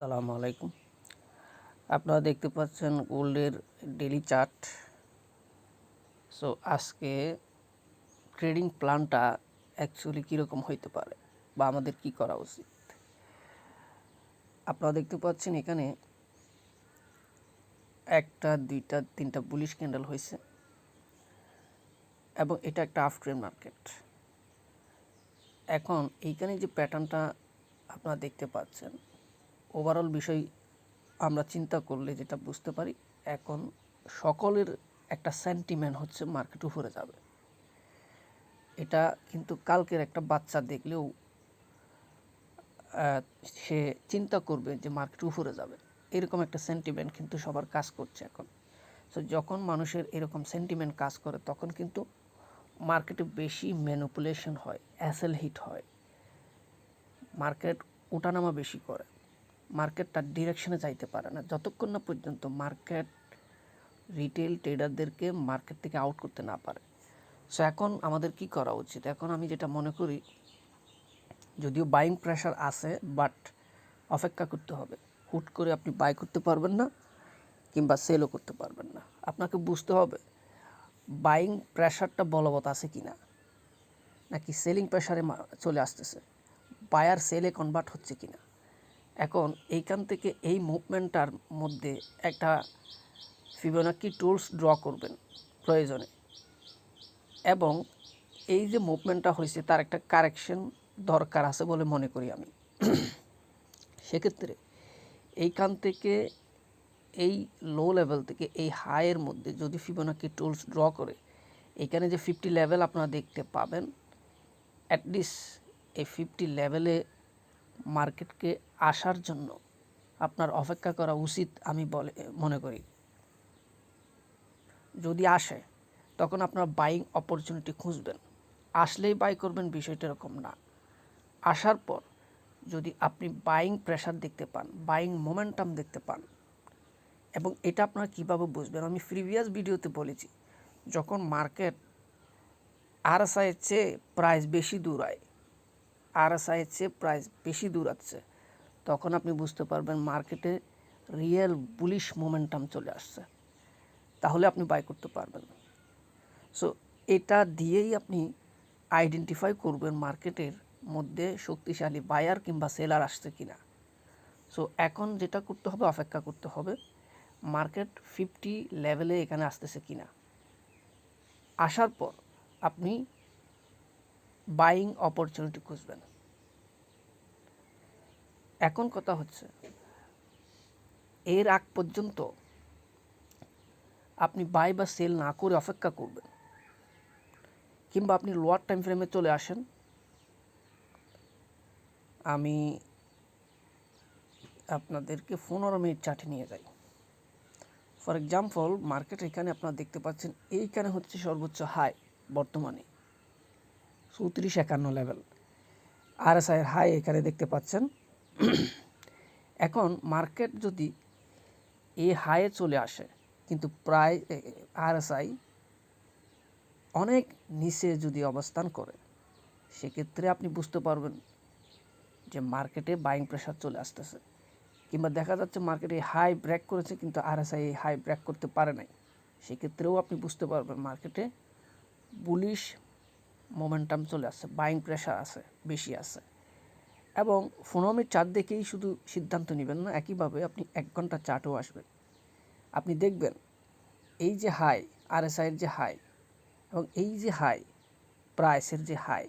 আসসালামু আলাইকুম। আপনারা দেখতে পাচ্ছেন গোল্ডের ডেইলি চার্ট। সো আজকে ট্রেডিং প্ল্যানটা অ্যাকচুয়ালি কীরকম হইতে পারে বা আমাদের কি করা উচিত। আপনারা দেখতে পাচ্ছেন এখানে একটা, দুইটা, তিনটা বুলিশ ক্যান্ডেল হয়েছে এবং এটা একটা আফটারনুন মার্কেট। এখন এইখানে যে প্যাটার্নটা আপনারা দেখতে পাচ্ছেন, ওভারঅল বিষয় আমরা চিন্তা করলে যেটা বুঝতে পারি, এখন সকলের একটা সেন্টিমেন্ট হচ্ছে মার্কেট উপরে যাবে। এটা কিন্তু কালকের একটা বাচ্চা দেখলেও সে চিন্তা করবে যে মার্কেট উপরে যাবে, এরকম একটা সেন্টিমেন্ট কিন্তু সবার কাজ করছে এখন। সো যখন মানুষের এরকম সেন্টিমেন্ট কাজ করে তখন কিন্তু মার্কেটে বেশি ম্যানিপুলেশন হয়, অ্যাসেল হিট হয়, মার্কেট ওঠানামা বেশি করে, মার্কেট তার ডিরেকশনে যাইতে পারে না যতক্ষণ না পর্যন্ত মার্কেট রিটেল ট্রেডারদেরকে মার্কেট থেকে আউট করতে না পারে। সো এখন আমাদের কি করা উচিত? এখন আমি যেটা মনে করি, যদিও বাইং প্রেশার আছে, বাট অপেক্ষা করতে হবে। হুট করে আপনি বাই করতে পারবেন না কিংবা সেলও করতে পারবেন না। আপনাকে বুঝতে হবে বাইং প্রেশারটা বলবৎ আছে কি না, নাকি সেলিং প্রেশারে চলে আসতেছে, বায়ার সেলে কনভার্ট হচ্ছে কি না। এখন এইখান থেকে এই মুভমেন্টটার মধ্যে একটা ফিবোনাকি টুলস ড্র করবেন প্রয়োজনে, এবং এই যে মুভমেন্টটা হয়েছে তার একটা কারেকশন দরকার আছে বলে মনে করি আমি। সেক্ষেত্রে এইখান থেকে এই লো লেভেল থেকে এই হাইয়ের মধ্যে যদি ফিবোনাকি টুলস ড্র করে, এখানে যে 50 লেভেল আপনারা দেখতে পাবেন, অ্যাটলিস্ট এই 50 লেভেলে মার্কেটকে আসার জন্য আপনার অপেক্ষা করা উচিত আমি মনে করি। যদি আসে তখন আপনার বাইং অপরচুনিটি খুঁজবেন, আসলেই বাই করবেন বিষয়টা এরকম না। আসার পর যদি আপনি বাইং প্রেশার দেখতে পান, বাইং মোমেন্টাম দেখতে পান, এবং এটা আপনারা কীভাবে বুঝবেন, আমি প্রিভিয়াস ভিডিওতে বলেছি, যখন মার্কেট আরএসআইয়ের চেয়ে প্রাইস বেশি দূরায়, আরএসআইয়ের চেয়ে প্রাইস বেশি দূরাচ্ছে, তখন আপনি বুঝতে পারবেন মার্কেটে রিয়েল বুলিশ মোমেন্টাম চলে আসছে, তাহলে আপনি বাই করতে পারবেন। সো এটা দিয়েই আপনি আইডেন্টিফাই করবেন মার্কেটের মধ্যে শক্তিশালী বায়ার কিংবা সেলার আসছে কিনা। সো এখন যেটা করতে হবে, অপেক্ষা করতে হবে মার্কেট 50 লেভেলে এখানে আসতেছে কিনা। আসার পর আপনি বাইং অপরচুনিটি খুঁজবেন। এখন কথা হচ্ছে, এর আগ পর্যন্ত আপনি বাই বা সেল না করে অপেক্ষা করবেন, কিংবা আপনি লোয়ার টাইম ফ্রেমে চলে আসেন। আমি আপনাদেরকে 15 মিনিট চার্টে নিয়ে যাই। ফর এক্সাম্পল, মার্কেট এখানে আপনারা দেখতে পাচ্ছেন, এইখানে হচ্ছে সর্বোচ্চ হাই বর্তমানে 3451 লেভেল, আরএসআইয়ের হাই এখানে দেখতে পাচ্ছেন। এখন মার্কেট যদি এই হাইয়ে চলে আসে কিন্তু প্রায় আরএসআই অনেক নিচে যদি অবস্থান করে, সেক্ষেত্রে আপনি বুঝতে পারবেন যে মার্কেটে বাইং প্রেশার চলে আসতেছে। কিংবা দেখা যাচ্ছে মার্কেটে হাই ব্রেক করেছে কিন্তু আরএসআই এই হাই ব্রেক করতে পারে নাই, সেক্ষেত্রেও আপনি বুঝতে পারবেন মার্কেটে বুলিশ মোমেন্টাম চলে আসছে, বাইং প্রেশার আছে, বেশি আছে। এবং 15 মিনিট চার্ট দেখেই শুধু সিদ্ধান্ত নেবেন না, একইভাবে আপনি 1 ঘন্টা চার্টও আসবেন। আপনি দেখবেন এই যে হাই, আরএসআইয়ের যে হাই এবং এই যে হাই, প্রাইসের যে হাই,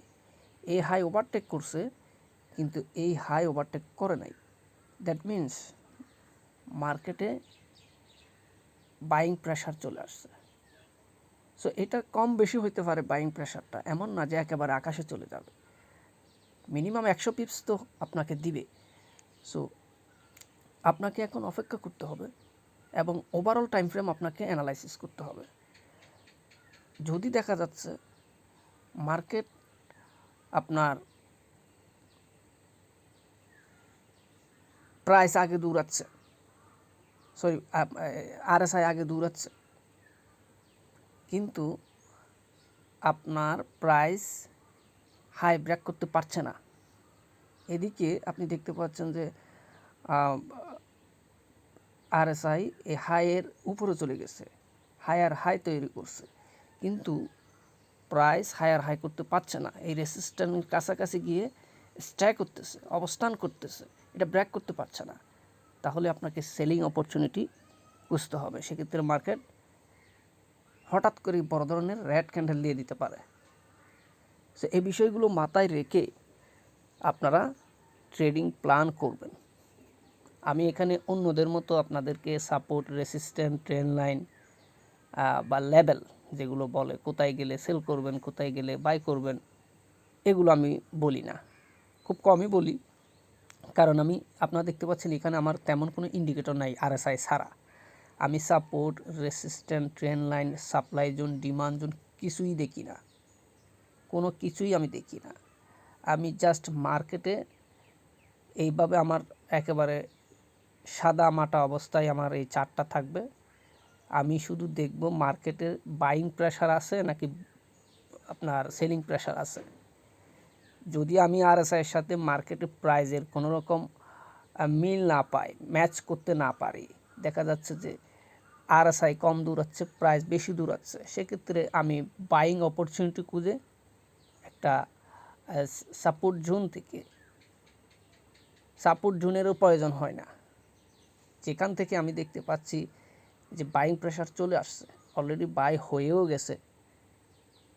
এই হাই ওভারটেক করছে কিন্তু এই হাই ওভারটেক করে নাই। দ্যাট মিন্স মার্কেটে বাইং প্রেশার চলে আসছে। সো এটা কম বেশি হইতে পারে বাইং প্রেশারটা, এমন না যে একেবারে আকাশে চলে যাবে। মিনিমাম 100 পিপস তো আপনাকে দিবে। সো আপনাকে এখন অপেক্ষা করতে হবে এবং ওভারঅল টাইম ফ্রেম আপনাকে অ্যানালাইসিস করতে হবে। যদি দেখা যাচ্ছে মার্কেট আপনার প্রাইস আগে দৌড়াচ্ছে, সরি আরএসআই আগে দৌড়াচ্ছে, কিন্তু আপনার প্রাইস হাই ব্রেক করতে পারছে না, এদিকে আপনি দেখতে পাচ্ছেন যে আরএসআই এই হাইয়ের উপরে চলে গেছে, হায়ার হাই তৈরি করছে, কিন্তু প্রাইস হায়ার হাই করতে পারছে না। এই রেসিস্ট্যান্টের কাছাকাছি গিয়ে স্ট্যাক করতেছে, অবস্থান করতেছে, এটা ব্রেক করতে পারছে না। তাহলে আপনাকে সেলিং অপরচুনিটি খুঁজতে হবে। সেক্ষেত্রে মার্কেট হঠাৎ করে বড় ধরনের রেড ক্যান্ডেল দিয়ে দিতে পারে। সো এই বিষয়গুলো মাথায় রেখে আপনারা ট্রেডিং প্ল্যান করবেন। আমি এখানে অন্যদের মতো আপনাদেরকে সাপোর্ট, রেসিস্ট্যান্ট, ট্রেন্ড লাইন বা লেভেল যেগুলো বলে, কোথায় গেলে সেল করবেন, কোথায় গেলে বাই করবেন, এগুলো আমি বলি না, খুব কমই বলি। কারণ আমি আপনারা দেখতে পাচ্ছেন এখানে আমার তেমন কোনো ইন্ডিকেটর নাই আরএসআই ছাড়া। আমি support, resistant, trend line, supply zone, demand zone কিছুই দেখি না, কোনো কিছুই আমি দেখি না। আমি জাস্ট মার্কেটে এইভাবে আমার একেবারে সাদা মাটা অবস্থায় আমার এই চার্টটা থাকবে। আমি শুধু দেখব মার্কেটের বাইং প্রেশার আছে নাকি আপনার সেলিং প্রেশার আছে। যদি আমি আরএসআইয়ের সাথে মার্কেটের প্রাইজের কোনো রকম মিল না পাই, ম্যাচ করতে না পারি, দেখা যাচ্ছে যে আরএসআই কম দূরাচ্ছে, প্রাইস বেশি দূরাচ্ছে, সেক্ষেত্রে আমি বাইং অপরচুনিটি খুঁজে একটা সাপোর্ট জোন থেকে, সাপোর্ট জোনেরও প্রয়োজন হয় না, যেখান থেকে আমি দেখতে পাচ্ছি যে বাইং প্রেশার চলে আসছে, অলরেডি বাই হয়েও গেছে,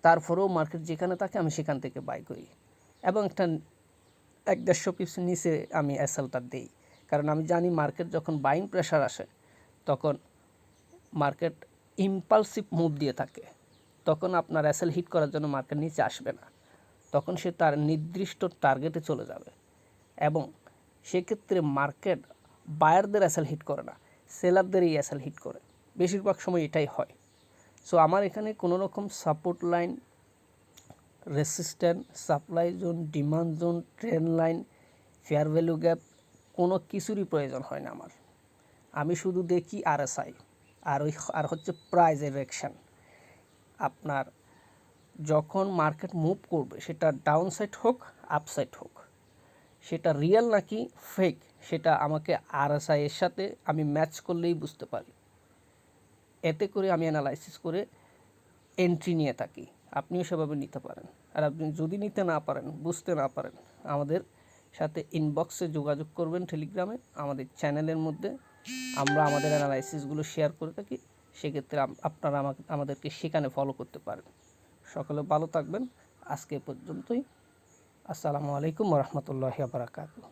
তারপরেও মার্কেট যেখানে থাকে আমি সেখান থেকে বাই করি এবং একটা 1-1.5 পিপস নিচে আমি এসএলটা দিই। কারণ আমি জানি মার্কেট যখন বাইং প্রেশার আসে তখন মার্কেট ইম্পালসিভ মুভ দিয়ে থাকে, তখন আপনার এসএল হিট করার জন্য মার্কেট নিচে আসবে না, তখন সে তার নির্দিষ্ট টার্গেটে চলে যাবে। এবং সেক্ষেত্রে মার্কেট বায়ারদের এসএল হিট করে না, সেলারদেরই এসএল হিট করে, বেশিরভাগ সময় এটাই হয়। সো আমার এখানে কোনো রকম support line, resistant, supply zone, demand zone, trend line, fair value gap কোনো কিছুরই প্রয়োজন হয় না আমার। আমি শুধু দেখি আরএসআই আর হচ্ছে প্রাইস এরেকশন। আপনার যখন মার্কেট মুভ করবে, সেটা ডাউন সাইড হোক, আপসাইড হোক, সেটা রিয়েল নাকি ফেক, সেটা আমাকে আরএসআই এর সাথে আমি ম্যাচ করলেই বুঝতে পারি। এতে করে আমি অ্যানালাইসিস করে এন্ট্রি নিয়ে থাকি, আপনিও সেভাবে নিতে পারেন। আর আপনি যদি নিতে না পারেন, বুঝতে না পারেন, আমাদের সাথে ইনবক্সে যোগাযোগ করবেন টেলিগ্রামে, আমাদের চ্যানেলের মধ্যে আমরা আমাদের অ্যানালাইসিসগুলো শেয়ার করে থাকি। সেক্ষেত্রে আপনারা আমাদেরকে সেখানে ফলো করতে পারেন। সকলে ভালো থাকবেন। আজকে পর্যন্তই। আসসালামু আলাইকুম ওয়া রাহমাতুল্লাহি ওয়া বারাকাতুহু।